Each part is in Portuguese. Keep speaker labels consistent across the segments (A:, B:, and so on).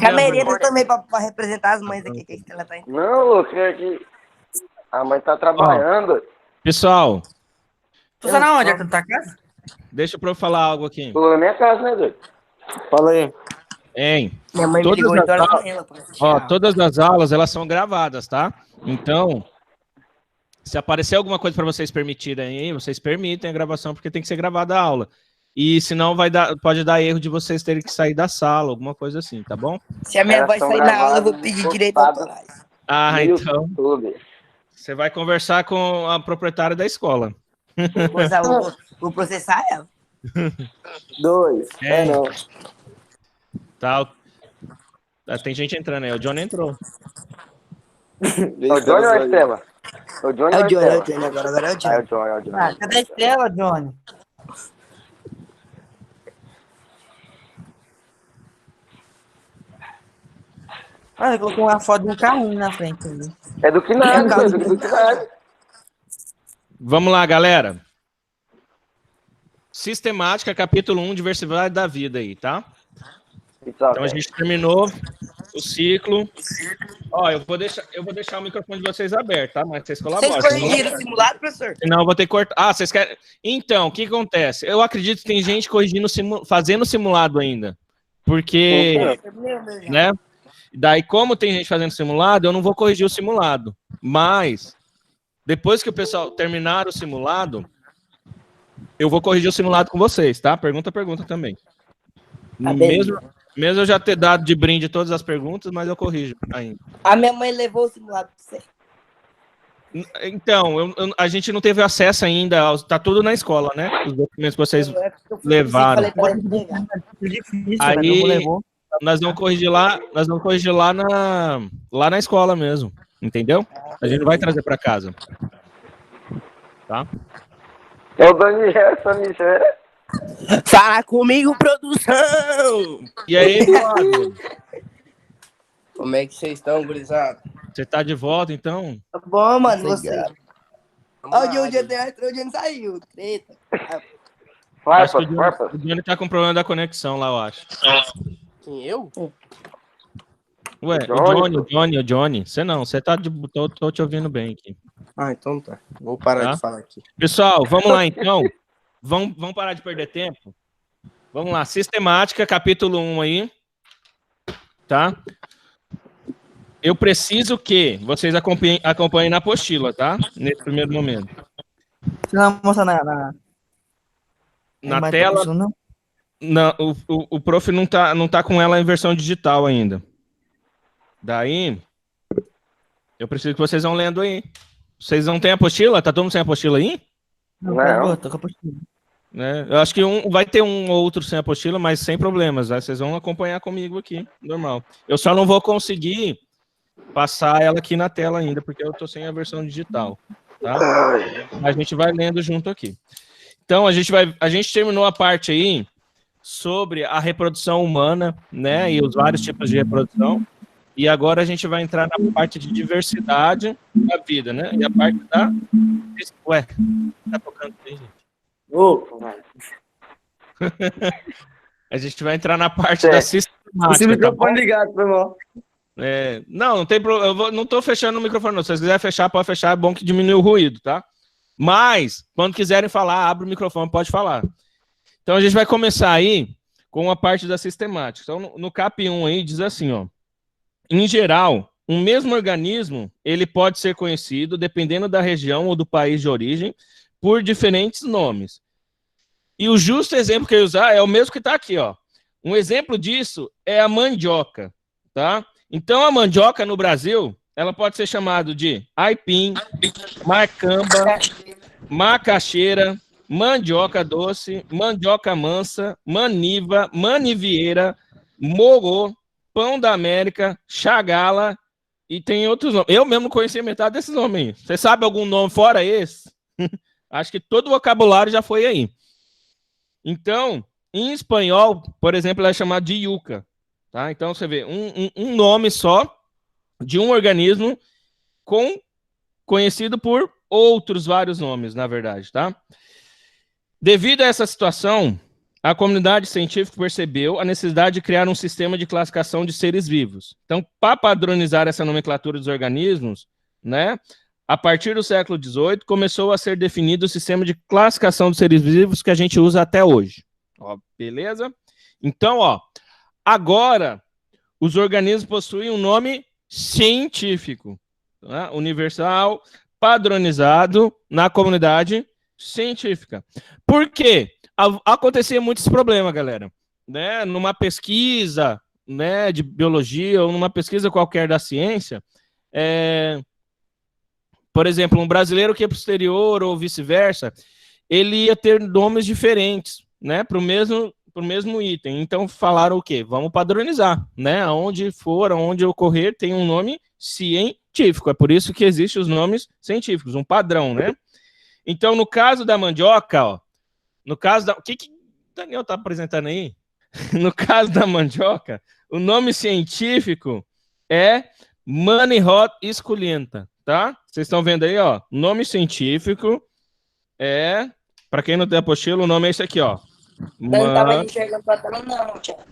A: A merenda também pra representar as mães aqui, que a Estela tá entrando.
B: Não, Lucas, é que a mãe tá trabalhando.
C: Pessoal,
A: Tu tá na onde? Tu tá na casa?
C: deixa pra eu falar algo aqui.
B: Tô na minha casa, né, doido? Fala aí.
C: Hein?
A: Minha mãe me ligou 8 horas da manhã.
C: Todas as aulas, elas são gravadas, tá? Então, se aparecer alguma coisa para vocês permitirem aí, vocês permitem a gravação, porque tem que ser gravada a aula. E senão pode dar erro de vocês terem que sair da sala, alguma coisa assim, tá bom?
A: Se a minha voz sair na aula, eu vou pedir direito autorais.
C: Ah, então. Você vai conversar com a proprietária da escola.
A: Vou processar ela.
B: 2. Não.
C: Tá. Tem gente entrando aí. O Johnny entrou.
B: É o Johnny ou a Estela?
A: É o Johnny agora é o Johnny.
B: É o Johnny.
A: Ah, cadê a Estela, Johnny? Olha, colocou uma foto de um carrinho na frente ali.
B: É do que nada, é do que nada.
C: Vamos lá, galera. Sistemática, capítulo 1, diversidade da vida aí, tá? Então a gente terminou o ciclo. Ó, eu vou deixar o microfone de vocês aberto, tá? Mas vocês colaboram.
A: Vocês corrigiram o simulado, professor?
C: Não, eu vou ter que cortar. Ah, vocês querem... Então, o que acontece? Eu acredito que tem gente corrigindo, fazendo simulado ainda. Porque, né? Daí, como tem gente fazendo simulado, eu não vou corrigir o simulado. Mas, depois que o pessoal terminar o simulado, eu vou corrigir o simulado com vocês, tá? Pergunta também.
A: Tá
C: mesmo eu já ter dado de brinde todas as perguntas, mas eu corrijo ainda.
A: A minha mãe levou o simulado pra você.
C: Então, a gente não teve acesso ainda, tá tudo na escola, né? Os documentos que vocês levaram. Aí, nós vamos corrigir lá na escola mesmo, entendeu? A gente não vai trazer para casa. Tá?
B: É o Daniel, essa Michelle.
A: Fala comigo, produção!
C: E aí, Eduardo?
A: Como é que vocês estão, gurizada?
C: Você tá de volta, então?
A: Tá bom, mano, você. Olha o dia entrou, o dia não saiu. Treta.
C: Acho que o Johnny tá com problema da conexão lá, eu acho.
A: Quem, eu?
C: Ué, o Johnny. Você não, você tá de... Tô te ouvindo bem aqui.
A: Ah, então tá. Vou parar de falar aqui.
C: Pessoal, vamos lá, então. Vamos parar de perder tempo? Vamos lá, sistemática, capítulo 1 aí. Tá? Eu preciso que vocês acompanhem na apostila, tá? Nesse primeiro momento.
A: Você não mostra
C: na tela. Não, o prof não tá com ela em versão digital ainda. Daí, eu preciso que vocês vão lendo aí. Vocês não têm apostila? Tá todo mundo sem apostila aí?
A: Não, tô com a apostila.
C: Eu acho que vai ter um ou outro sem apostila, mas sem problemas. Né? Vocês vão acompanhar comigo aqui, normal. Eu só não vou conseguir passar ela aqui na tela ainda, porque eu tô sem a versão digital. Tá? A gente vai lendo junto aqui. Então, a gente terminou a parte aí sobre a reprodução humana, né? E os vários tipos de reprodução. E agora a gente vai entrar na parte de diversidade da vida, né? E a parte da... Ué, tá tocando aí, gente? A gente vai entrar na parte da sistemática.
A: Esse microfone ligado, foi mal.
C: Não tem problema. Não tô fechando o microfone, não. Se vocês quiserem fechar, pode fechar. É bom que diminui o ruído, tá? Mas, quando quiserem falar, abre o microfone, pode falar. Então, a gente vai começar aí com a parte da sistemática. Então, no CAP 1 aí, diz assim, ó. Em geral, um mesmo organismo, ele pode ser conhecido, dependendo da região ou do país de origem, por diferentes nomes. E o justo exemplo que eu usar é o mesmo que está aqui, ó. Um exemplo disso é a mandioca, tá? Então, a mandioca no Brasil, ela pode ser chamada de aipim, macamba, macaxeira, mandioca doce, mandioca mansa, maniva, manivieira, morô, pão da América, chagala e tem outros nomes. Eu mesmo não conhecia metade desses nomes aí. Você sabe algum nome fora esse? Acho que todo o vocabulário já foi aí. Então, em espanhol, por exemplo, ela é chamada de yuca. Tá? Então, você vê um nome só de um organismo conhecido por outros vários nomes, na verdade. Tá? Devido a essa situação, a comunidade científica percebeu a necessidade de criar um sistema de classificação de seres vivos. Então, para padronizar essa nomenclatura dos organismos, né, a partir do século XVIII, começou a ser definido o sistema de classificação de seres vivos que a gente usa até hoje. Ó, beleza? Então, ó, agora, os organismos possuem um nome científico, tá? Universal, padronizado na comunidade científica. Por quê? Acontecia muito esse problema, galera, né? Numa pesquisa, né, de biologia ou numa pesquisa qualquer da ciência, por exemplo, um brasileiro que ia para o exterior ou vice-versa, ele ia ter nomes diferentes, né, para o mesmo item. Então falaram o quê? Vamos padronizar, né? Aonde for, aonde ocorrer, tem um nome científico. É por isso que existem os nomes científicos, um padrão, né? Então, no caso da mandioca, ó, no caso da... O que o Daniel tá apresentando aí? No caso da mandioca, o nome científico é Manihot esculenta, tá? Vocês estão vendo aí, ó. Nome científico é... Para quem não tem apostila, o nome é esse aqui, ó.
A: Não tava enxergando pra tela, não, Thiago.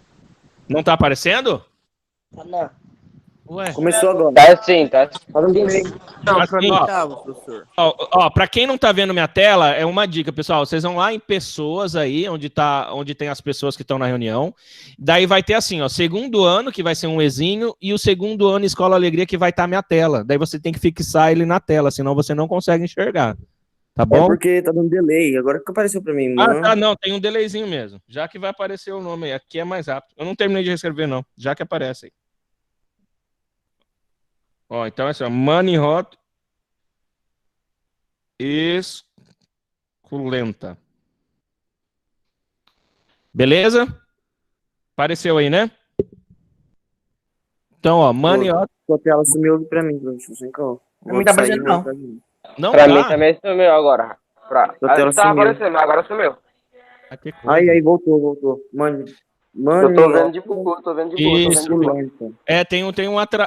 C: Não tá aparecendo?
A: Não.
C: Ué.
D: Começou agora.
B: Tá sim, tá.
A: Fala um delay.
C: Não, assim,
A: Tava, professor.
C: ó, para quem não tá vendo minha tela, é uma dica, pessoal. Vocês vão lá em pessoas aí, onde tem as pessoas que estão na reunião. Daí vai ter assim, ó, segundo ano, que vai ser um Ezinho, e o segundo ano Escola Alegria, que vai estar minha tela. Daí você tem que fixar ele na tela, senão você não consegue enxergar. Tá
D: É
C: bom?
D: porque tá dando delay. Agora que apareceu pra mim, mano.
C: Tá, não, tem um delayzinho mesmo. Já que vai aparecer o nome aí. Aqui é mais rápido. Eu não terminei de reescrever, não. Já que aparece aí. Ó, então é assim, ó. Manihot esculenta. Beleza? Apareceu aí, né? Então, ó, Manihot...
D: Sua tela sumiu pra mim, professor. Sem calma.
A: Não tá aparecendo, não.
C: Não
B: Pra
C: tá.
B: mim também sumiu agora.
D: Sua tela
B: Tá
D: sumiu.
B: aparecendo, mas agora sumiu.
C: Ah, que coisa.
D: Aí, voltou. Mano,
B: Eu tô vendo de boa, tô vendo de boa.
C: Isso.
D: esculenta.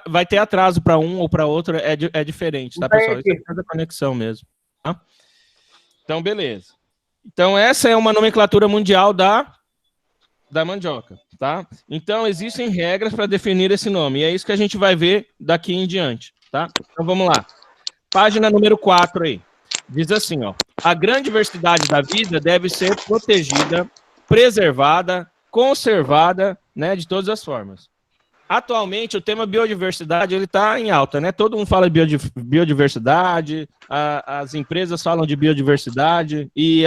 C: Vai ter atraso para um ou para outro, é diferente, tá, pessoal? Isso é cada conexão mesmo. Tá? Então, beleza. Então, essa é uma nomenclatura mundial da mandioca, tá? Então, existem regras para definir esse nome, e é isso que a gente vai ver daqui em diante, tá? Então, vamos lá. Página número 4 aí. Diz assim, ó. A grande diversidade da vida deve ser protegida, preservada, conservada, né, de todas as formas. Atualmente, o tema biodiversidade, ele tá em alta, né? Todo mundo fala de biodiversidade, as empresas falam de biodiversidade, e,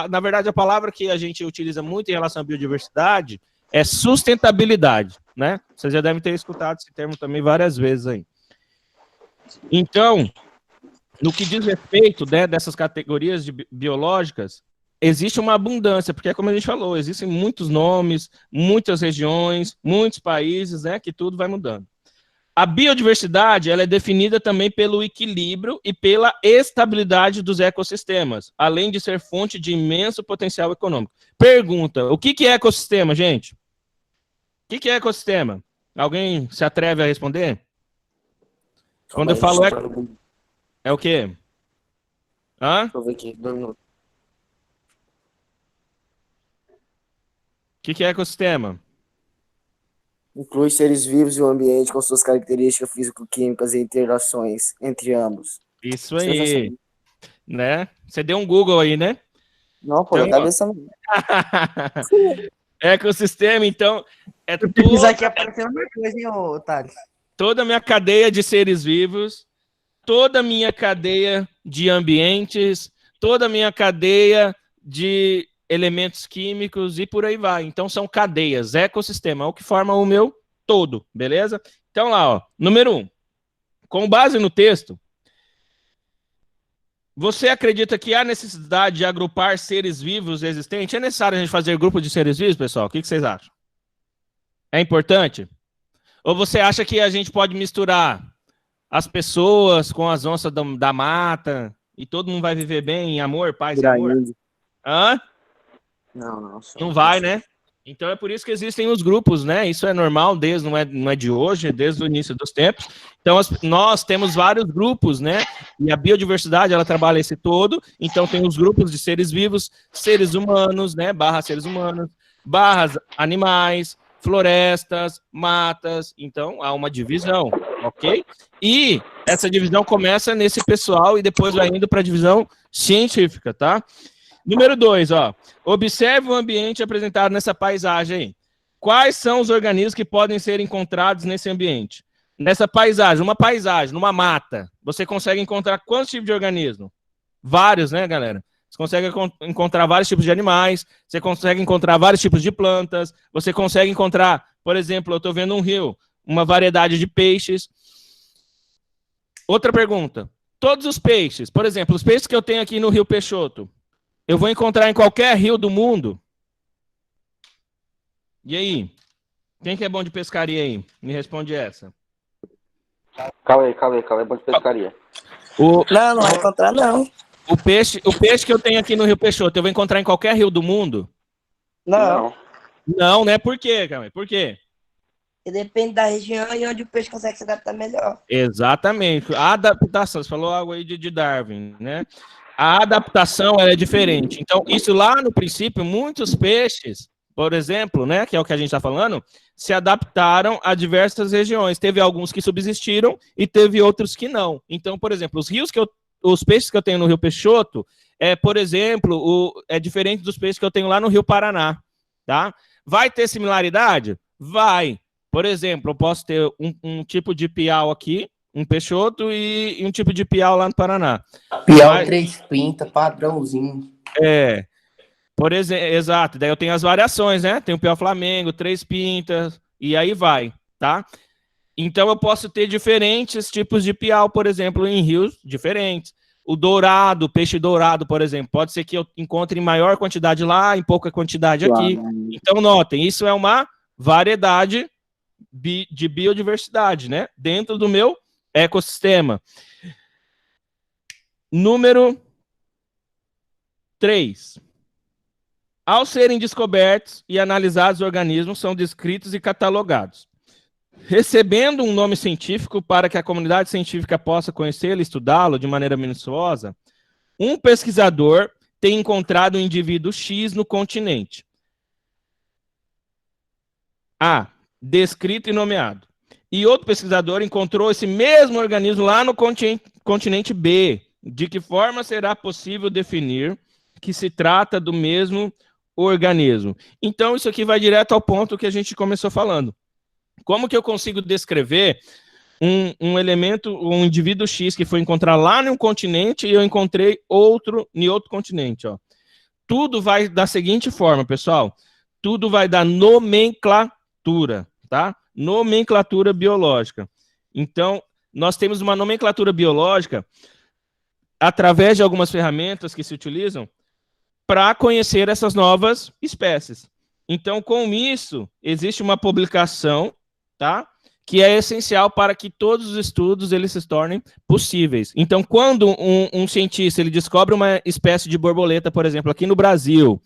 C: na verdade, a palavra que a gente utiliza muito em relação à biodiversidade é sustentabilidade, né? Vocês já devem ter escutado esse termo também várias vezes aí. Então, no que diz respeito, né, dessas categorias biológicas, existe uma abundância, porque, como a gente falou, existem muitos nomes, muitas regiões, muitos países, né, que tudo vai mudando. A biodiversidade, ela é definida também pelo equilíbrio e pela estabilidade dos ecossistemas, além de ser fonte de imenso potencial econômico. Pergunta, o que é ecossistema, gente? O que é ecossistema? Alguém se atreve a responder? Quando eu falo é o quê? Hã?
D: Deixa eu ver aqui.
C: O que é ecossistema?
D: Inclui seres vivos e o ambiente com suas características físico-químicas e interações entre ambos.
C: Isso aí, né? Você deu um Google aí, né?
D: Não, pô,
C: Então,
D: na cabeça não.
C: Ecossistema, então, é
A: Pesquisar aqui aparecendo uma coisa, hein, ô, Thales?
C: toda a minha cadeia de seres vivos, toda a minha cadeia de ambientes, toda a minha cadeia de elementos químicos e por aí vai. Então, são cadeias, ecossistema, é o que forma o meu todo, beleza? Então, lá, ó, número 1. Com base no texto, você acredita que há necessidade de agrupar seres vivos existentes? É necessário a gente fazer grupo de seres vivos, pessoal? O que vocês acham? É importante? Ou você acha que a gente pode misturar as pessoas com as onças da mata e todo mundo vai viver bem em amor, paz e amor? Hã?
D: Não.
C: Não vai, né? Então é por isso que existem os grupos, né? Isso é normal, não é de hoje, é desde o início dos tempos. Então nós temos vários grupos, né? E a biodiversidade, ela trabalha esse todo. Então tem os grupos de seres vivos, seres humanos, né? / seres humanos, barras animais, florestas, matas. Então, há uma divisão, ok? E essa divisão começa nesse pessoal e depois vai indo para a divisão científica, tá? Número 2, ó. Observe o ambiente apresentado nessa paisagem aí. Quais são os organismos que podem ser encontrados nesse ambiente? Nessa paisagem, numa mata, você consegue encontrar quantos tipos de organismo? Vários, né, galera? Você consegue encontrar vários tipos de animais, você consegue encontrar vários tipos de plantas, você consegue encontrar, por exemplo, eu estou vendo um rio, uma variedade de peixes. Outra pergunta. Todos os peixes, por exemplo, os peixes que eu tenho aqui no Rio Peixoto, eu vou encontrar em qualquer rio do mundo? E aí? Quem que é bom de pescaria aí? Me responde essa.
B: Calma aí, é bom de pescaria.
A: Não vai encontrar, não.
C: O peixe que eu tenho aqui no Rio Peixoto, eu vou encontrar em qualquer rio do mundo?
A: Não.
C: Não, né? Por quê, Calma? Por quê?
A: E depende da região e onde o peixe consegue se adaptar melhor.
C: Exatamente. A adaptação, você falou algo aí de Darwin, né? A adaptação ela é diferente. Então, isso lá no princípio, muitos peixes, por exemplo, né, que é o que a gente está falando, se adaptaram a diversas regiões. Teve alguns que subsistiram e teve outros que não. Então, por exemplo, os peixes que eu tenho no Rio Peixoto, por exemplo, é diferente dos peixes que eu tenho lá no Rio Paraná, tá? Vai ter similaridade? Vai. Por exemplo, eu posso ter um tipo de piau aqui, um peixoto e um tipo de piau lá no Paraná.
A: Piau 3 pintas, padrãozinho.
C: Por exemplo, exato. Daí eu tenho as variações, né? Tem o piau Flamengo, 3 pintas, e aí vai, tá? Então eu posso ter diferentes tipos de piau, por exemplo, em rios diferentes. O dourado, peixe dourado, por exemplo, pode ser que eu encontre em maior quantidade lá, em pouca quantidade aqui. Então notem, isso é uma variedade de biodiversidade, né? Dentro do meu ecossistema. Número 3. Ao serem descobertos e analisados, os organismos são descritos e catalogados, recebendo um nome científico para que a comunidade científica possa conhecê-lo e estudá-lo de maneira minuciosa. Um pesquisador tem encontrado um indivíduo X no continente A, descrito e nomeado. E outro pesquisador encontrou esse mesmo organismo lá no continente B. De que forma será possível definir que se trata do mesmo organismo? Então, isso aqui vai direto ao ponto que a gente começou falando. Como que eu consigo descrever um elemento, um indivíduo X que foi encontrar lá num continente e eu encontrei outro em outro continente? Ó. Tudo vai da seguinte forma, pessoal. Tudo vai da nomenclatura, tá? Nomenclatura biológica. Então, nós temos uma nomenclatura biológica através de algumas ferramentas que se utilizam para conhecer essas novas espécies. Então, com isso, existe uma publicação, tá? Que é essencial para que todos os estudos eles se tornem possíveis. Então, quando um cientista ele descobre uma espécie de borboleta, por exemplo, aqui no Brasil,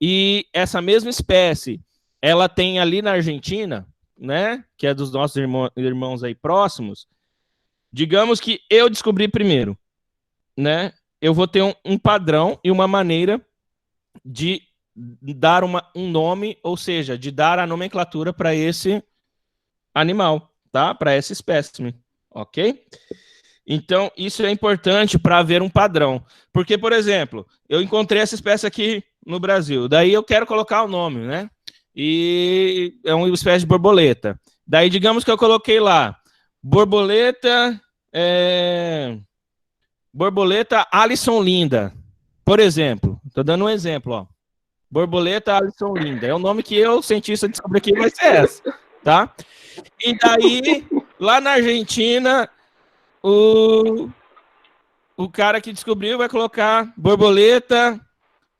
C: e essa mesma espécie, ela tem ali na Argentina, né? Que é dos nossos irmãos aí próximos. Digamos que eu descobri primeiro, né? Eu vou ter um padrão e uma maneira de dar um nome, ou seja, de dar a nomenclatura para esse animal, tá? Para essa espécime, ok? Então, isso é importante para haver um padrão. Porque, por exemplo, eu encontrei essa espécie aqui no Brasil, daí eu quero colocar o nome, né? E é uma espécie de borboleta. Daí, digamos que eu coloquei lá, borboleta Alisson Linda, por exemplo. Estou dando um exemplo, ó. Borboleta Alisson Linda. É o nome que eu, cientista, descobri que vai ser essa, tá? E daí, lá na Argentina, o cara que descobriu vai colocar borboleta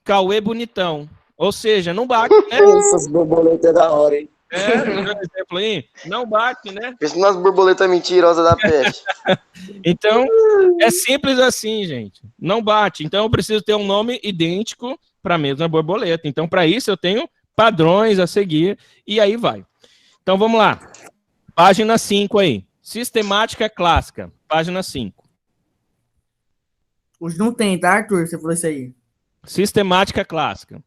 C: Cauê Bonitão. Ou seja, não bate, né?
D: Essas borboletas é da hora, hein?
C: Um exemplo aí, não bate, né?
B: Pensa nas borboletas mentirosas da peste.
C: Então, é simples assim, gente. Não bate. Então, eu preciso ter um nome idêntico para a mesma borboleta. Então, para isso, eu tenho padrões a seguir e aí vai. Então, vamos lá. Página 5 aí. Sistemática clássica. Página 5.
E: Hoje não tem, tá, Arthur? Você falou isso aí.
C: Sistemática clássica.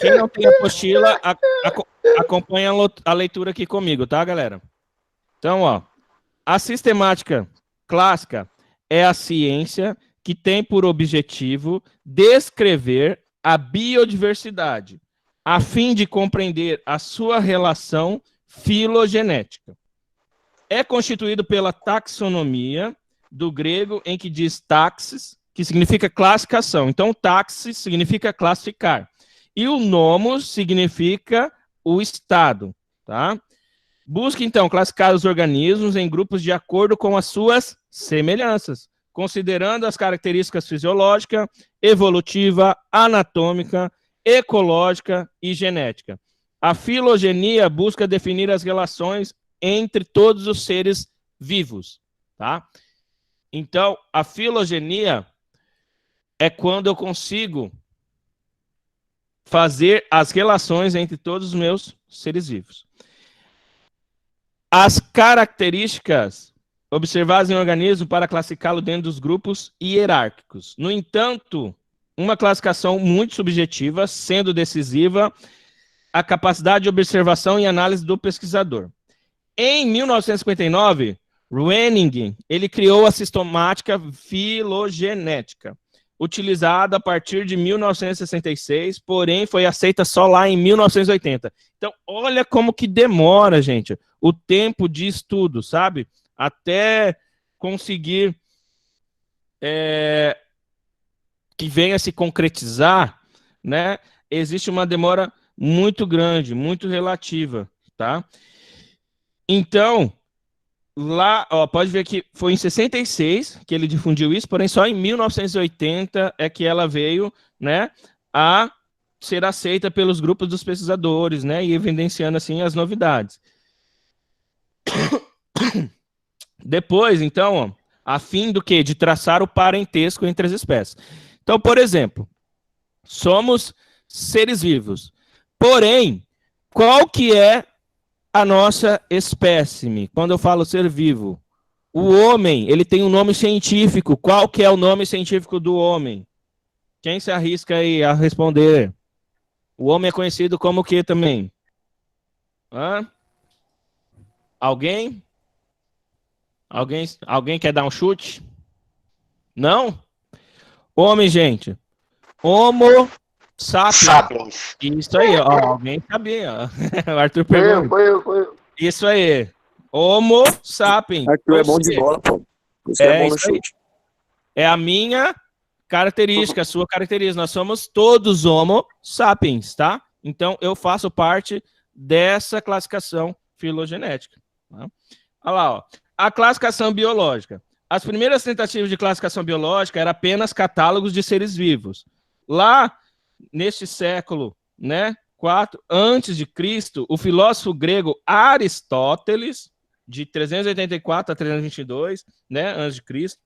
C: Quem não tem apostila, acompanha a leitura aqui comigo, tá, galera? Então, ó, a sistemática clássica é a ciência que tem por objetivo descrever a biodiversidade, a fim de compreender a sua relação filogenética. É constituído pela taxonomia, do grego, em que diz taxis, que significa classificação. Então, taxis significa classificar. E o nomos significa o estado, tá? Busque, então, classificar os organismos em grupos de acordo com as suas semelhanças, considerando as características fisiológica, evolutiva, anatômica, ecológica e genética. A filogenia busca definir as relações entre todos os seres vivos, tá? Então, a filogenia é quando eu consigo fazer as relações entre todos os meus seres vivos. As características observadas em um organismo para classificá-lo dentro dos grupos hierárquicos. No entanto, uma classificação muito subjetiva, sendo decisiva a capacidade de observação e análise do pesquisador. Em 1959, Ruenig, ele criou a sistemática filogenética, utilizada a partir de 1966, porém foi aceita só lá em 1980. Então, olha como que demora, gente, o tempo de estudo, sabe? Até conseguir que venha se concretizar, né? Existe uma demora muito grande, muito relativa, tá? Então, lá, ó, pode ver que foi em 66 que ele difundiu isso, porém só em 1980 é que ela veio, né, a ser aceita pelos grupos dos pesquisadores, né, e evidenciando assim as novidades. Depois, então, ó, a fim do quê? De traçar o parentesco entre as espécies. Então, por exemplo, somos seres vivos. Porém, qual que é a nossa espécime? Quando eu falo ser vivo, o homem, ele tem um nome científico. Qual que é o nome científico do homem? Quem se arrisca aí a responder? O homem é conhecido como o que também? Hã? Alguém? Alguém quer dar um chute? Não? Homem, gente. Homo sapiens. Isso aí, ó. Alguém sabia, ó. O Arthur perguntou.
B: Foi eu.
C: Isso aí. Homo sapiens.
D: Arthur é bom de bola, pô. Você é bom no chute.
C: É a minha característica, a sua característica. Nós somos todos Homo sapiens, tá? Então, eu faço parte dessa classificação filogenética. Tá? Olha lá, ó. A classificação biológica. As primeiras tentativas de classificação biológica eram apenas catálogos de seres vivos. Lá, neste século, né, 4 antes de Cristo, o filósofo grego Aristóteles, de 384 a 322, né, antes de Cristo,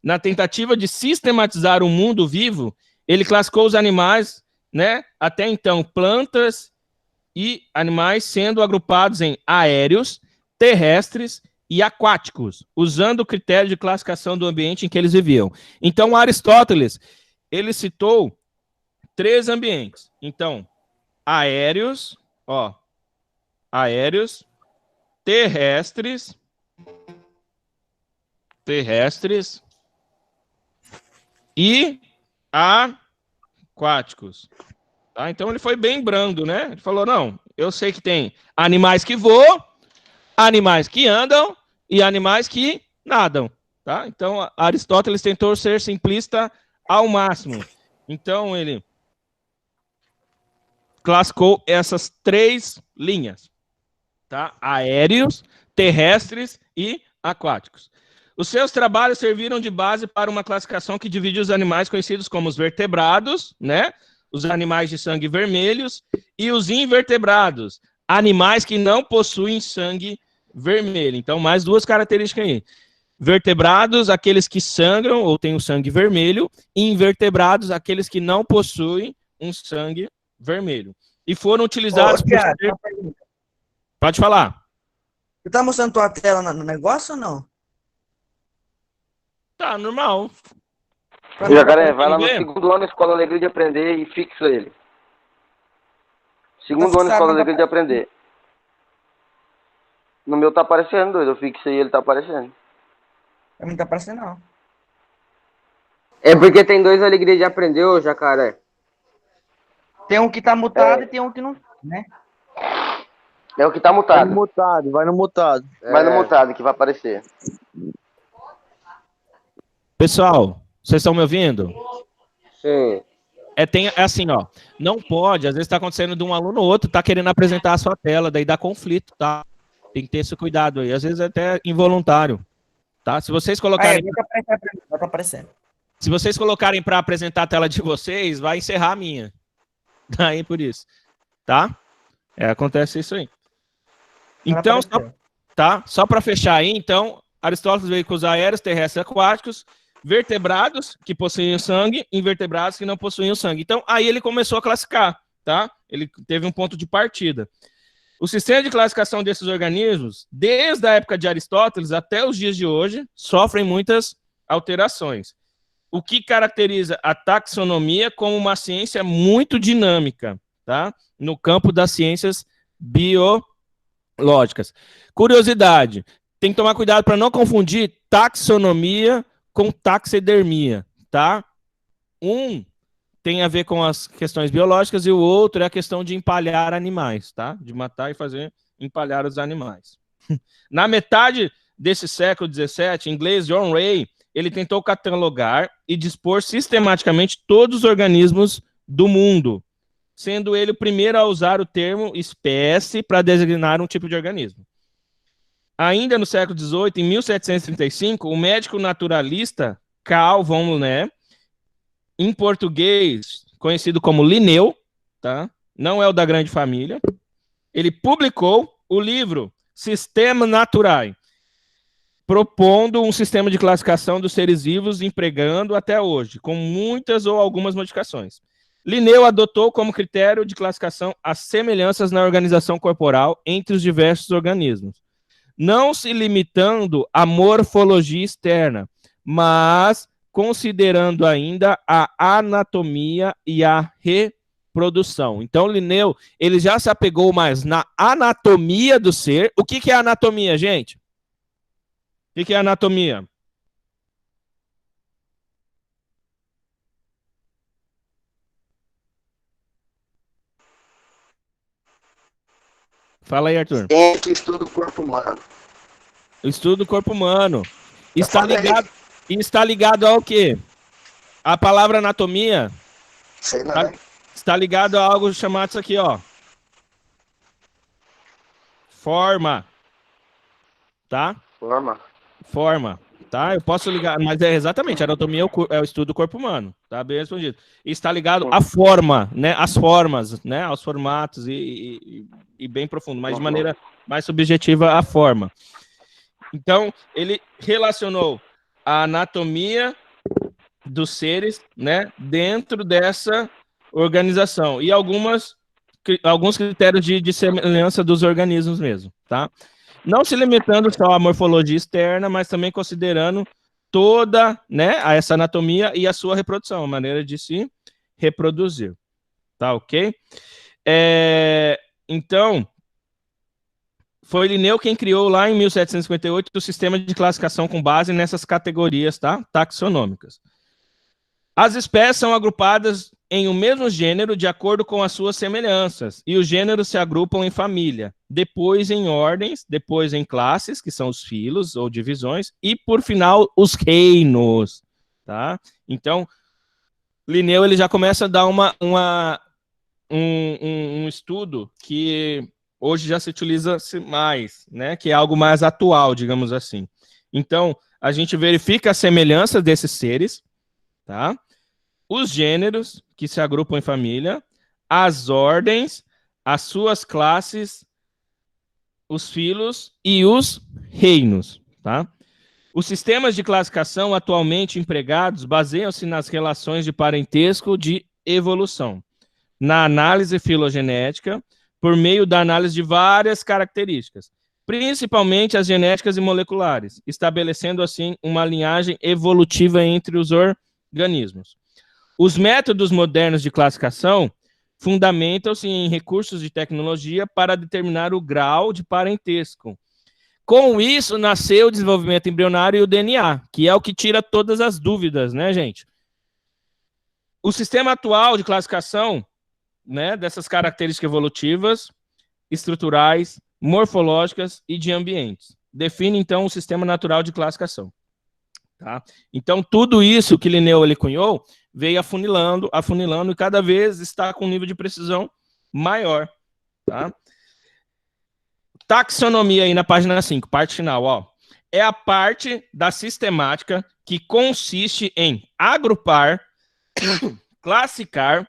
C: na tentativa de sistematizar o mundo vivo, ele classificou os animais, né, até então plantas e animais, sendo agrupados em aéreos, terrestres e aquáticos, usando o critério de classificação do ambiente em que eles viviam. Então, Aristóteles, ele citou 3 ambientes. Então, aéreos, ó, aéreos, terrestres e aquáticos. Tá? Então, ele foi bem brando, né? Ele falou, não, eu sei que tem animais que voam, animais que andam e animais que nadam, tá? Então, Aristóteles tentou ser simplista ao máximo. Então, ele classificou essas 3 linhas, tá? Aéreos, terrestres e aquáticos. Os seus trabalhos serviram de base para uma classificação que divide os animais conhecidos como os vertebrados, né? Os animais de sangue vermelhos, e os invertebrados, animais que não possuem sangue vermelho. Então, mais 2 características aí. Vertebrados, aqueles que sangram ou têm o sangue vermelho, e invertebrados, aqueles que não possuem um sangue vermelho. E foram utilizados... Pode falar.
A: Tu tá mostrando tua tela no negócio ou não?
C: Tá, normal.
B: Jacaré, vai lá no segundo ano da Escola Alegria de Aprender e fixa ele. Segundo ano de escola dele que ele de aprender. No meu tá aparecendo, doido. Eu fixei e ele tá aparecendo.
A: Pra mim não tá aparecendo, não.
D: É porque tem 2 alegrias de aprender, ô Jacaré.
A: Tem um que tá mutado e tem um que não, né?
B: É o que tá
E: Vai no
B: mutado.
E: mutado, vai no mutado.
B: Vai no mutado que vai aparecer.
C: Pessoal, vocês estão me ouvindo?
D: Sim.
C: É assim, ó. Não pode, às vezes tá acontecendo de um aluno ou outro, tá querendo apresentar a sua tela, daí dá conflito, tá? Tem que ter esse cuidado aí. Às vezes é até involuntário, tá? Se vocês colocarem.
A: Vai tá aparecendo.
C: Se vocês colocarem para apresentar a tela de vocês, vai encerrar a minha. Daí por isso, tá? Acontece isso aí. Então, só para fechar aí, então, Aristóteles veio com os aéreos, terrestres e aquáticos, vertebrados que possuíam sangue, invertebrados que não possuíam sangue. Então, aí ele começou a classificar, tá? Ele teve um ponto de partida. O sistema de classificação desses organismos, desde a época de Aristóteles até os dias de hoje, sofrem muitas alterações. O que caracteriza a taxonomia como uma ciência muito dinâmica, tá? No campo das ciências biológicas. Curiosidade, tem que tomar cuidado para não confundir taxonomia com taxidermia, tá? Um tem a ver com as questões biológicas e o outro é a questão de empalhar animais, tá? De matar e fazer empalhar os animais. Na metade desse século XVII, em inglês, John Ray, ele tentou catalogar e dispor sistematicamente todos os organismos do mundo, sendo ele o primeiro a usar o termo espécie para designar um tipo de organismo. Ainda no século XVIII, em 1735, o médico naturalista Carl von Linné, em português conhecido como Linneu, tá? Não é o da grande família, ele publicou o livro Systema Naturae, propondo um sistema de classificação dos seres vivos empregando até hoje, com muitas ou algumas modificações. Linneu adotou como critério de classificação as semelhanças na organização corporal entre os diversos organismos, não se limitando à morfologia externa, mas considerando ainda a anatomia e a reprodução. Então, Linneu, ele já se apegou mais na anatomia do ser. O que é anatomia, gente? O que é anatomia? Fala aí, Arthur.
B: Ciência que estuda o corpo humano.
C: O estudo do corpo humano. Está ligado ao quê? A palavra anatomia
B: Sei lá.
C: está ligado a algo chamado isso aqui, ó. Forma. Tá? Forma, tá? Eu posso ligar, mas é exatamente, a anatomia é o estudo do corpo humano, tá? Bem respondido. E está ligado à forma, né? Às formas, né? Aos formatos e bem profundo, mas de maneira mais subjetiva à forma. Então, ele relacionou a anatomia dos seres, né? Dentro dessa organização e alguns critérios de semelhança dos organismos mesmo, tá? Não se limitando só à morfologia externa, mas também considerando toda, né, essa anatomia e a sua reprodução, a maneira de se reproduzir. Tá ok? Então, foi Linneu quem criou lá em 1758 o sistema de classificação com base nessas categorias, tá? Taxonômicas. As espécies são agrupadas em um mesmo gênero de acordo com as suas semelhanças, e os gêneros se agrupam em família, depois em ordens, depois em classes, que são os filos ou divisões, e por final os reinos, tá? Então, Linneu ele já começa a dar um estudo que hoje já se utiliza mais, né? Que é algo mais atual, digamos assim. Então, a gente verifica a semelhança desses seres, tá? Os gêneros que se agrupam em família, as ordens, as suas classes, os filos e os reinos, tá? Os sistemas de classificação atualmente empregados baseiam-se nas relações de parentesco de evolução, na análise filogenética, por meio da análise de várias características, principalmente as genéticas e moleculares, estabelecendo assim uma linhagem evolutiva entre os organismos. Os métodos modernos de classificação fundamentam-se em recursos de tecnologia para determinar o grau de parentesco. Com isso, nasceu o desenvolvimento embrionário e o DNA, que é o que tira todas as dúvidas, né, gente? O sistema atual de classificação, né, dessas características evolutivas, estruturais, morfológicas e de ambientes, define, então, o sistema natural de classificação. Tá? Então, tudo isso que Linneu ele cunhou veio afunilando, e cada vez está com um nível de precisão maior. Tá? Taxonomia aí na página 5, parte final, ó. É a parte da sistemática que consiste em agrupar, classificar,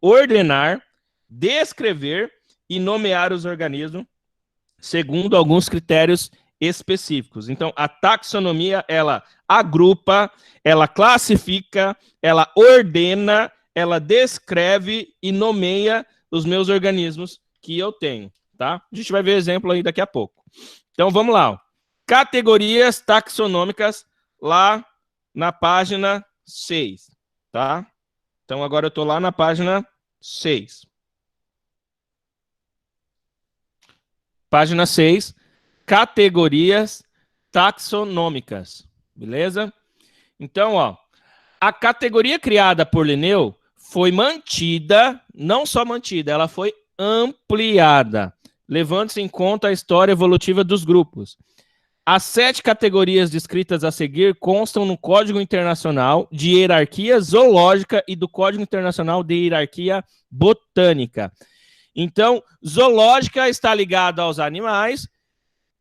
C: ordenar, descrever e nomear os organismos segundo alguns critérios específicos. Então, a taxonomia, ela agrupa, ela classifica, ela ordena, ela descreve e nomeia os meus organismos que eu tenho, tá? A gente vai ver exemplo aí daqui a pouco. Então, vamos lá. Ó. Categorias taxonômicas lá na página 6, tá? Então, agora eu estou lá na página 6. Página 6, categorias taxonômicas, beleza? Então, ó, a categoria criada por Linneu foi mantida, não só mantida, ela foi ampliada, levando-se em conta a história evolutiva dos grupos. As 7 categorias descritas a seguir constam no Código Internacional de Hierarquia Zoológica e do Código Internacional de Hierarquia Botânica. Então, zoológica está ligada aos animais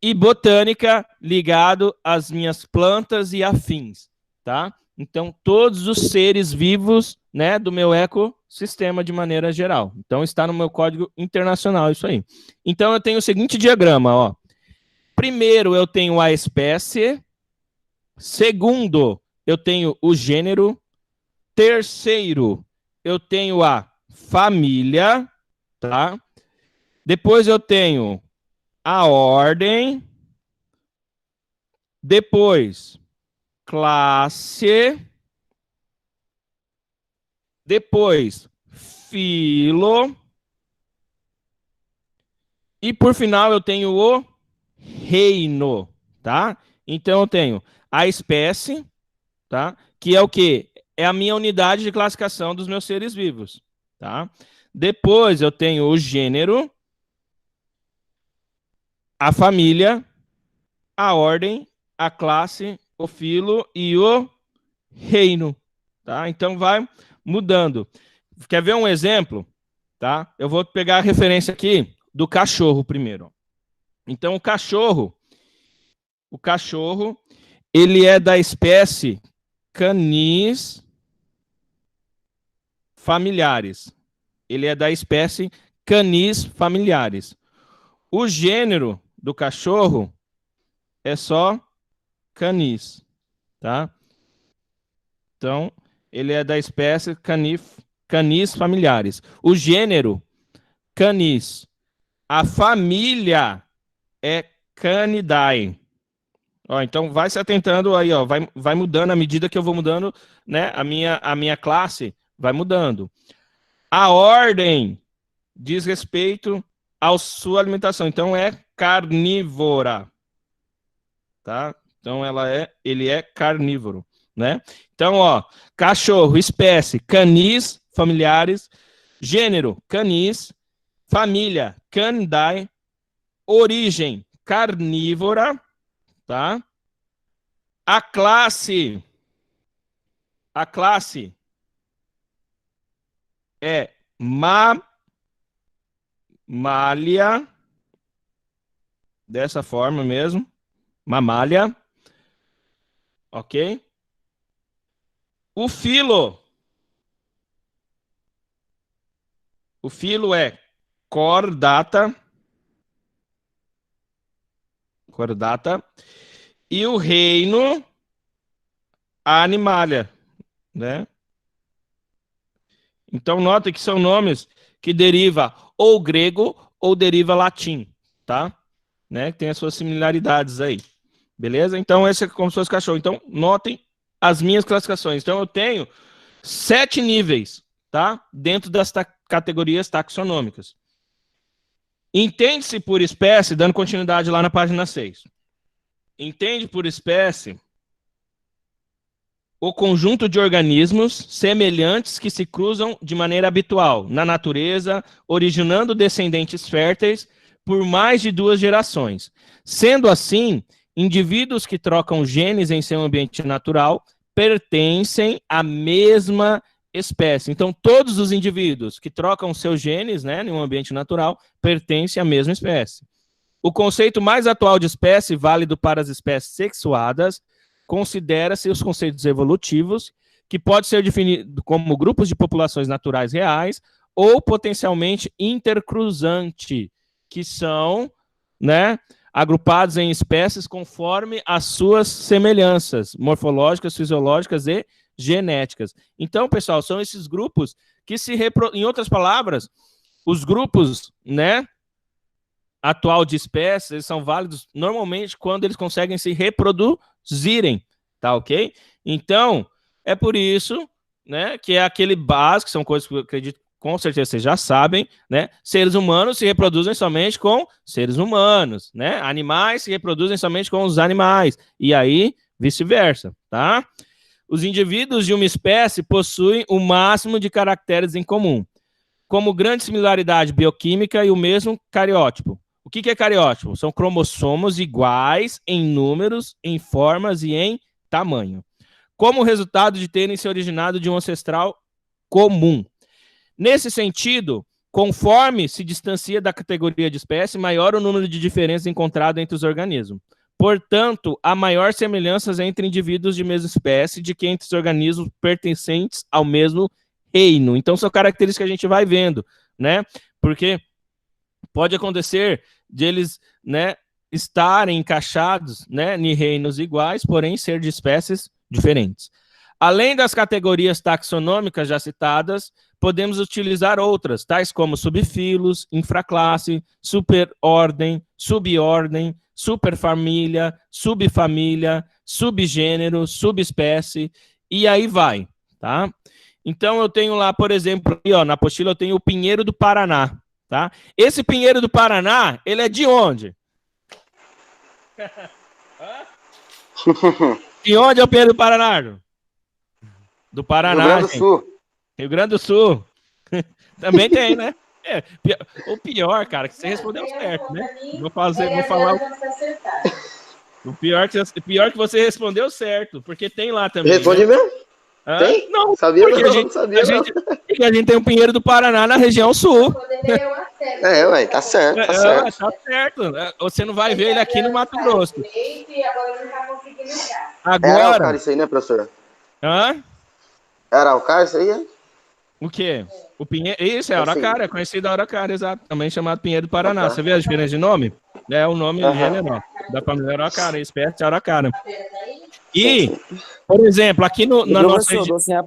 C: e botânica ligado às minhas plantas e afins, tá? Então, todos os seres vivos, né, do meu ecossistema de maneira geral. Então, está no meu código internacional isso aí. Então, eu tenho o seguinte diagrama, ó. Primeiro, eu tenho a espécie. Segundo, eu tenho o gênero. Terceiro, eu tenho a família, tá? Depois eu tenho a ordem. Depois, classe. Depois, filo. E por final eu tenho o reino, tá? Então eu tenho a espécie, tá? Que é o quê? É a minha unidade de classificação dos meus seres vivos, tá? Depois eu tenho o gênero, a família, a ordem, a classe, o filo e o reino, tá? Então vai mudando. Quer ver um exemplo? Tá? Eu vou pegar a referência aqui do cachorro primeiro. Então o cachorro, ele é da espécie Canis familiares. Ele é da espécie Canis familiares. O gênero do cachorro é só Canis, tá? Então, ele é da espécie Canis familiares. O gênero, Canis. A família é Canidae. Ó, então, vai se atentando aí, ó, vai mudando à medida que eu vou mudando, né? A minha classe vai mudando. A ordem diz respeito à sua alimentação. Então, é carnívora. Tá? Então, ele é carnívoro, né? Então, ó, cachorro, espécie, canis, familiares, gênero, canis, família, Canidae, origem, carnívora, tá? A classe é mamália, dessa forma mesmo, mamália, ok? O filo é cordata, e o reino, a animalia, né? Então, nota que são nomes que deriva ou grego ou deriva latim, tá? Né? Tem as suas similaridades aí, beleza? Então, esse é como se fosse cachorro. Então, notem as minhas classificações. Então, eu tenho 7 níveis, tá? Dentro desta categorias taxonômicas. Entende-se por espécie, dando continuidade lá na página 6. Entende por espécie o conjunto de organismos semelhantes que se cruzam de maneira habitual na natureza, originando descendentes férteis por mais de 2 gerações. Sendo assim, indivíduos que trocam genes em seu ambiente natural pertencem à mesma espécie. Então, todos os indivíduos que trocam seus genes, né, em um ambiente natural, pertencem à mesma espécie. O conceito mais atual de espécie, válido para as espécies sexuadas, considera-se os conceitos evolutivos, que pode ser definido como grupos de populações naturais reais ou potencialmente intercruzante, que são, né, agrupados em espécies conforme as suas semelhanças morfológicas, fisiológicas e genéticas. Então, pessoal, são esses grupos que se em outras palavras, os grupos, né, atual de espécies, eles são válidos normalmente quando eles conseguem se reproduzirem, tá ok? Então, é por isso, né, que é aquele básico, são coisas que eu acredito com certeza vocês já sabem, né? Seres humanos se reproduzem somente com seres humanos, né? Animais se reproduzem somente com os animais, e aí vice-versa, tá? Os indivíduos de uma espécie possuem o máximo de caracteres em comum, como grande similaridade bioquímica e o mesmo cariótipo. O que é cariótipo? São cromossomos iguais em números, em formas e em tamanho, como resultado de terem se originado de um ancestral comum. Nesse sentido, conforme se distancia da categoria de espécie, maior o número de diferenças encontrado entre os organismos. Portanto, há maior semelhanças entre indivíduos de mesma espécie do que entre os organismos pertencentes ao mesmo reino. Então, são características que a gente vai vendo, né? Porque pode acontecer de eles, né, estarem encaixados, né, em reinos iguais, porém ser de espécies diferentes. Além das categorias taxonômicas já citadas, podemos utilizar outras, tais como subfilos, infraclasse, superordem, subordem, superfamília, subfamília, subgênero, subespécie, e aí vai, tá? Então eu tenho lá, por exemplo, aí, ó, na apostila eu tenho o pinheiro do Paraná, tá? Esse pinheiro do Paraná, ele é de onde? De onde é o pinheiro do Paraná? Do Paraná,
B: Rio Grande do Sul.
C: Rio Grande do Sul. Também tem, né? É, o pior, cara, que você respondeu certo, né? Vou falar. O pior que você respondeu certo, porque tem lá também.
B: Responde, né? Mesmo?
C: Tem? Não,
B: sabia
C: porque
B: não, sabia
C: porque a gente tem o Pinheiro do Paraná na região sul.
B: Ué, tá certo, tá certo.
C: Tá certo. Você não vai ver ele aqui no Mato Grosso. Agora...
B: Era o cara isso aí, né, professor?
C: Hã?
B: Era o cara isso aí, é?
C: O quê? O Pinheiro... Isso, é Araucária, é conhecido a Araucária, exato. Também chamado Pinheiro do Paraná. Você vê a diferença de nome? É o nome general da família Araucária, espécie de Araucária. E, por exemplo, aqui na nossa...
D: Eu tô sem a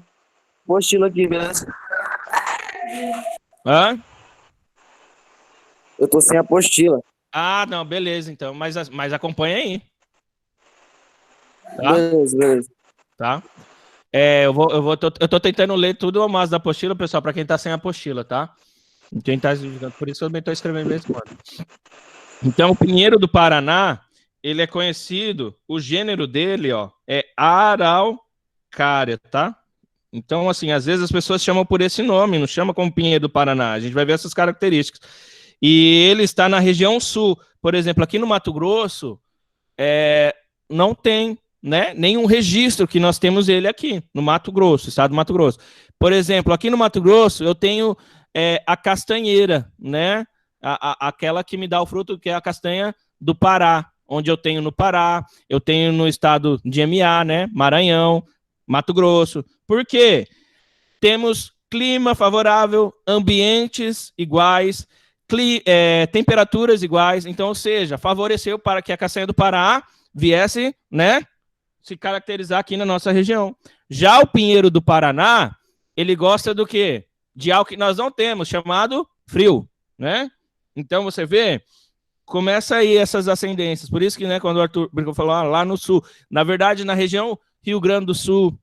D: apostila aqui, beleza?
C: Hã?
D: Eu tô sem a apostila.
C: Ah, não, beleza, então. Mas acompanha aí. Tá?
D: Beleza.
C: Tá? Eu tô tentando ler tudo ao mais da apostila, pessoal, para quem tá sem apostila, tá? Quem tá, por isso eu também tô escrevendo vez em quando. Então, o Pinheiro do Paraná, ele é conhecido, o gênero dele, ó, é Araucária, tá? Então, assim, às vezes as pessoas chamam por esse nome, não chamam como Pinheiro do Paraná. A gente vai ver essas características. E ele está na região sul. Por exemplo, aqui no Mato Grosso, não tem, né, nenhum registro que nós temos ele aqui, no Mato Grosso, estado do Mato Grosso. Por exemplo, aqui no Mato Grosso, eu tenho a castanheira, né? Aquela que me dá o fruto, que é a castanha do Pará, onde eu tenho no Pará, eu tenho no estado de MA, né? Maranhão, Mato Grosso. Por quê? Temos clima favorável, ambientes iguais, temperaturas iguais, então, ou seja, favoreceu para que a castanha do Pará viesse, né, se caracterizar aqui na nossa região. Já o pinheiro do Paraná, ele gosta do quê? De algo que nós não temos, chamado frio, né? Então, você vê, começa aí essas ascendências. Por isso que, né, quando o Arthur falou lá no sul, na verdade, na região Rio Grande do Sul,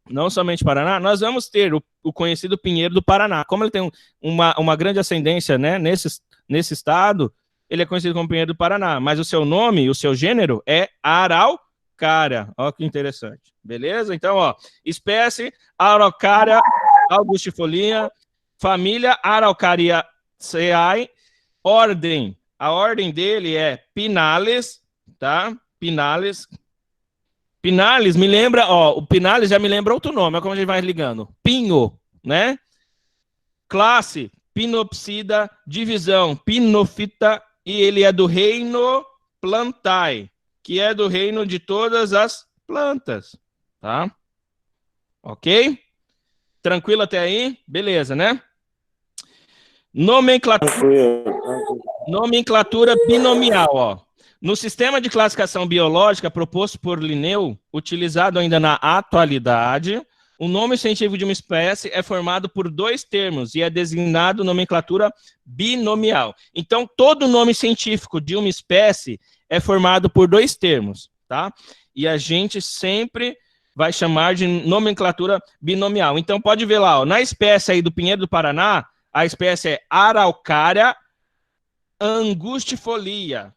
C: não somente Paraná, nós vamos ter o conhecido pinheiro do Paraná. Como ele tem uma grande ascendência, né, nesse estado, ele é conhecido como pinheiro do Paraná, mas o seu nome, o seu gênero é Araucária. Olha que interessante. Beleza? Então, ó, espécie Araucária angustifolia, família Araucariaceae, ordem. A ordem dele é Pinales, tá? Pinales. Pinales me lembra, ó, o Pinales já me lembra outro nome, olha como a gente vai ligando. Pinho, né? Classe, Pinopsida, divisão, Pinofita, e ele é do reino Plantae, que é do reino de todas as plantas, tá? Ok? Tranquilo até aí? Beleza, né? Nomenclatura binomial, ó. No sistema de classificação biológica proposto por Linneu, utilizado ainda na atualidade, o nome científico de uma espécie é formado por 2 termos e é designado nomenclatura binomial. Então, todo nome científico de uma espécie é formado por 2 termos, tá? E a gente sempre vai chamar de nomenclatura binomial. Então, pode ver lá, ó, na espécie aí do Pinheiro do Paraná, a espécie é Araucária angustifolia,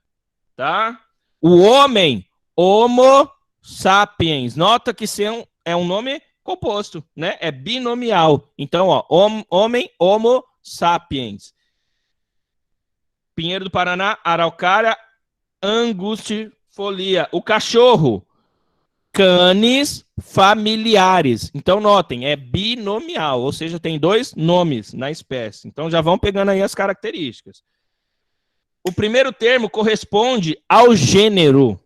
C: tá? O homem, Homo sapiens. Nota que é um nome composto, né? É binomial. Então, ó, homem, Homo sapiens. Pinheiro do Paraná, Araucária angustifolia. O cachorro, Canis familiares. Então, notem, é binomial, ou seja, tem 2 nomes na espécie. Então, já vão pegando aí as características. O primeiro termo corresponde ao gênero,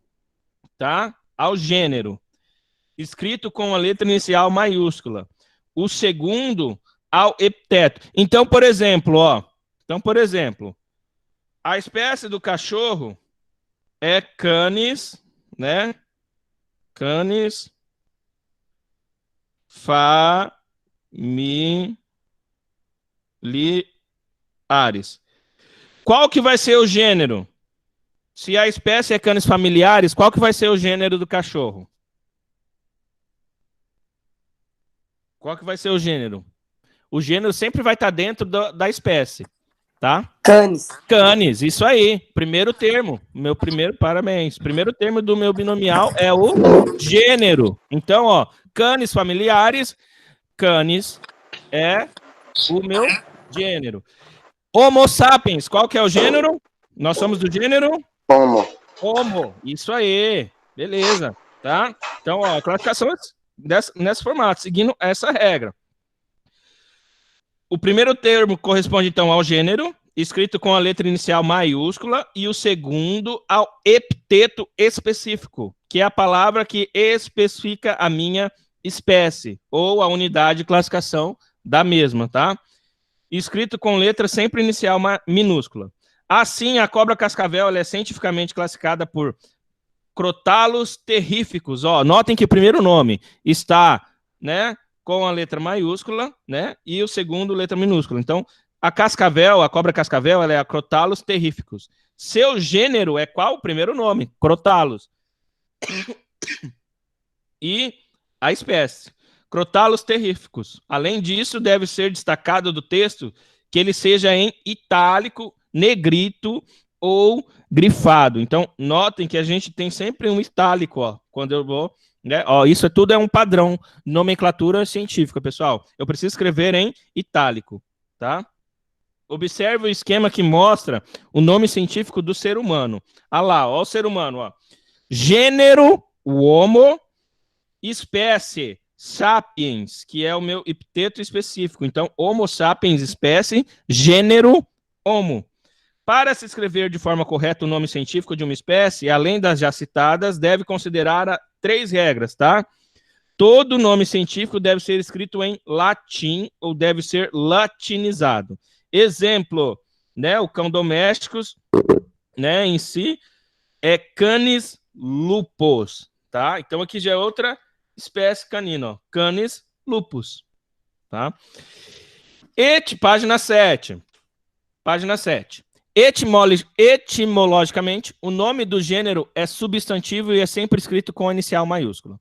C: tá? Ao gênero, escrito com a letra inicial maiúscula. O segundo, ao epiteto. Então, por exemplo, ó, a espécie do cachorro é Canis, né? Canis familiares. Qual que vai ser o gênero? Se a espécie é Canis familiares, qual que vai ser o gênero do cachorro? Qual que vai ser o gênero? O gênero sempre vai estar dentro da espécie, tá?
A: Canis.
C: Canis, isso aí. Primeiro termo. Parabéns. Primeiro termo do meu binomial é o gênero. Então, ó, Canis familiares, Canis é o meu gênero. Homo sapiens, qual que é o gênero? Nós somos do gênero? Homo, isso aí, beleza, tá? Então, ó, a classificação nesse formato, seguindo essa regra. O primeiro termo corresponde, então, ao gênero, escrito com a letra inicial maiúscula, e o segundo ao epiteto específico, que é a palavra que especifica a minha espécie, ou a unidade de classificação da mesma, tá? Escrito com letra sempre inicial minúscula. Assim, a cobra cascavel ela é cientificamente classificada por Crotalus terríficos. Ó, notem que o primeiro nome está, né, com a letra maiúscula, né, e o segundo letra minúscula. Então, a cobra cascavel, ela é a Crotalus terríficos. Seu gênero é qual? O primeiro nome, Crotalus. E a espécie, Crotalus terríficos. Além disso, deve ser destacado do texto que ele seja em itálico, negrito ou grifado. Então, notem que a gente tem sempre um itálico, ó, quando eu vou, né? Ó, isso tudo é um padrão, nomenclatura científica, pessoal. Eu preciso escrever em itálico, tá? Observe o esquema que mostra o nome científico do ser humano. Ah lá, ó, o ser humano, ó. Gênero, o Homo, espécie, sapiens, que é o meu epiteto específico. Então, Homo sapiens, espécie, gênero, Homo. Para se escrever de forma correta o nome científico de uma espécie, além das já citadas, deve considerar 3 regras, tá? Todo nome científico deve ser escrito em latim ou deve ser latinizado. Exemplo, né, o cão doméstico, né, em si, é Canis lupus, tá? Então, aqui já é outra espécie canina, ó, Canis lupus, tá? Página 7. Página 7. Etimologicamente, o nome do gênero é substantivo e é sempre escrito com a inicial maiúscula.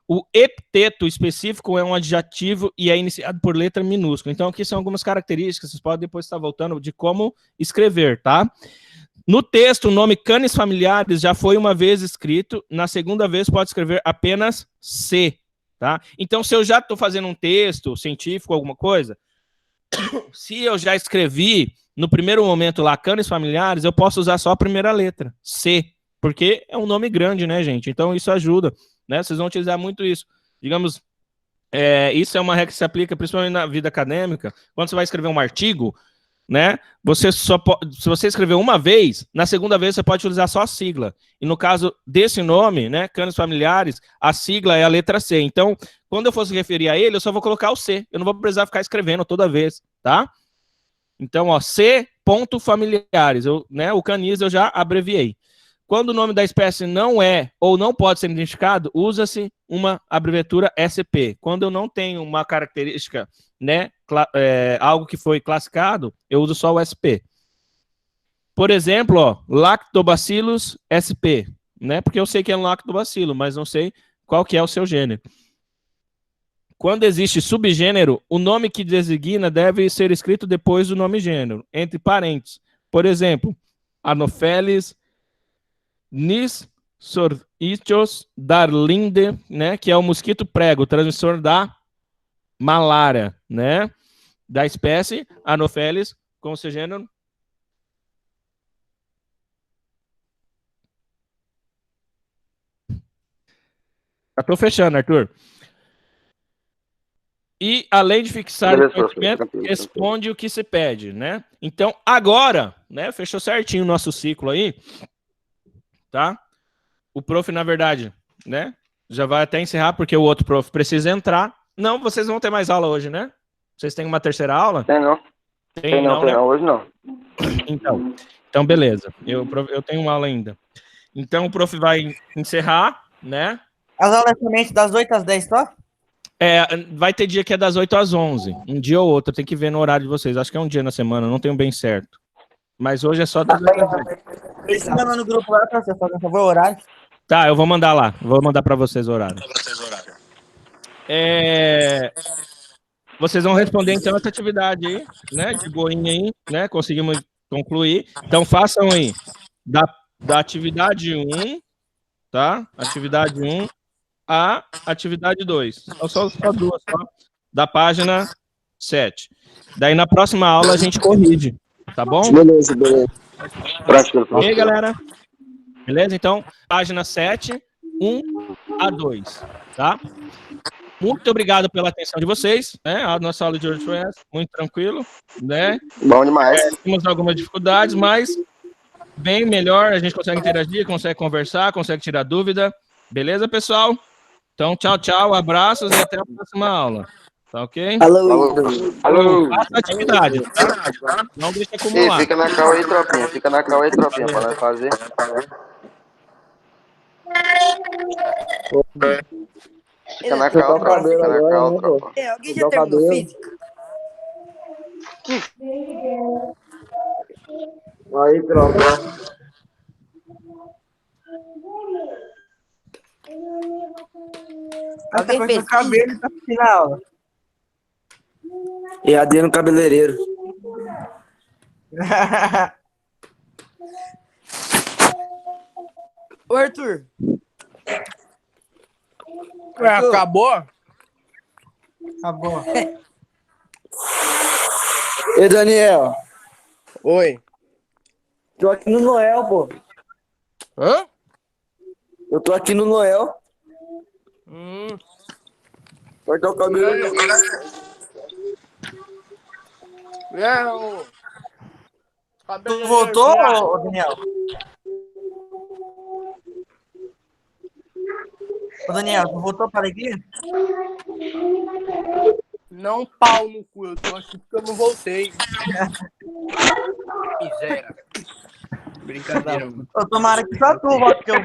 C: O epiteto específico é um adjetivo e é iniciado por letra minúscula. Então, aqui são algumas características, vocês podem depois estar voltando, de como escrever, tá? No texto, o nome canes familiares já foi uma vez escrito, na segunda vez pode escrever apenas C, tá? Então, se eu já estou fazendo um texto científico, alguma coisa, se eu já escrevi no primeiro momento lá canes familiares, eu posso usar só a primeira letra, C, porque é um nome grande, né, gente? Então, isso ajuda, né? Vocês vão utilizar muito isso. Digamos, isso é uma regra que se aplica principalmente na vida acadêmica. Quando você vai escrever um artigo, né? Você só se você escrever uma vez, na segunda vez você pode utilizar só a sigla. E no caso desse nome, né, canos familiares, a sigla é a letra C. Então, quando eu fosse referir a ele, eu só vou colocar o C. Eu não vou precisar ficar escrevendo toda vez, tá? Então, ó, C ponto familiares, né, o canis eu já abreviei. Quando o nome da espécie não é ou não pode ser identificado, usa-se uma abreviatura SP. Quando eu não tenho uma característica, né, algo que foi classificado, eu uso só o SP. Por exemplo, ó, Lactobacillus SP, né, porque eu sei que é um lactobacilo, mas não sei qual que é o seu gênero. Quando existe subgênero, o nome que designa deve ser escrito depois do nome gênero, entre parênteses. Por exemplo, Anopheles Nisorhynchos darlinde, né, que é o mosquito prego, transmissor da malária, né, da espécie Anopheles, com seu gênero. Já tô fechando, Arthur. E, além de fixar o conhecimento, responde o que se pede, né? Então, agora, né, fechou certinho o nosso ciclo aí, tá? O prof, na verdade, né, já vai até encerrar, porque o outro prof precisa entrar. Não, vocês vão ter mais aula hoje, né? Vocês têm uma terceira aula?
B: Tem não.
C: Tem não, né?
B: Hoje não.
C: Então, beleza. Eu tenho uma aula ainda. Então, o prof vai encerrar, né?
A: As aulas somente das 8 às 10, só?
C: Vai ter dia que é das 8 às 11. Um dia ou outro, tem que ver no horário de vocês. Acho que é um dia na semana, não tenho bem certo. Mas hoje é só das 8 às 10.
A: Eles mandam no grupo lá pra você fazer, por favor, o horário.
C: Tá, eu vou mandar lá. Vou mandar para vocês o horário. Vocês vão responder, então, essa atividade aí, né? De boinha aí, né? Conseguimos concluir. Então, façam aí. Da atividade 1, tá? Atividade 1 a atividade 2. Só duas, só. Da página 7. Daí, na próxima aula, a gente corrige. Tá bom?
D: Beleza.
C: E aí, galera? Beleza? Então, página 7, 1 a 2, tá? Muito obrigado pela atenção de vocês, né? A nossa aula de hoje foi essa, muito tranquilo, né?
B: Bom demais.
C: Temos algumas dificuldades, mas bem melhor, a gente consegue interagir, consegue conversar, consegue tirar dúvida. Beleza, pessoal? Então, tchau, tchau, abraços e até a próxima aula. Tá ok?
B: Alô.
C: Faça a atividade, tá? Não deixa acumular.
B: Fica na cal aí, tropinha. Fica na cal aí, tropinha, pra nós fazer. Fica na cal, tropa. Fica na cal, tropa.
A: Alguém já terminou física?
D: Aí, tropa.
A: Alguém fez cabelo e tá assistindo a aula.
D: EAD no cabeleireiro.
A: Ô, Arthur.
E: Acabou?
A: Acabou.
D: Ei, Daniel.
E: Oi.
D: Tô aqui no Noel, pô.
E: Hã?
D: Eu tô aqui no Noel. Cortar o cabelo.
A: Tu voltou, ô, Daniel? Ô, Daniel, tu voltou pra alegria?
E: Não pau no cu, eu tô aqui porque eu não voltei. Miséria. Brincadeira, mano.
A: Ô, tomara que só tu volte, porque eu...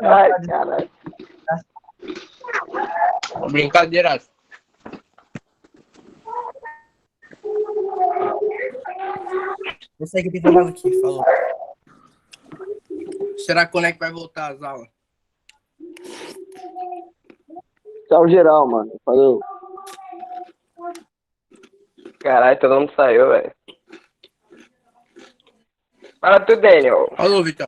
B: Ai, caralho.
E: Brincadeira.
A: Eu sei que tem trabalho aqui, falou.
E: Será que quando é que vai voltar as aulas?
D: Tchau, geral, mano. Falou.
B: Caralho, todo mundo saiu, velho. Fala tu, Daniel.
E: Falou, Vitão.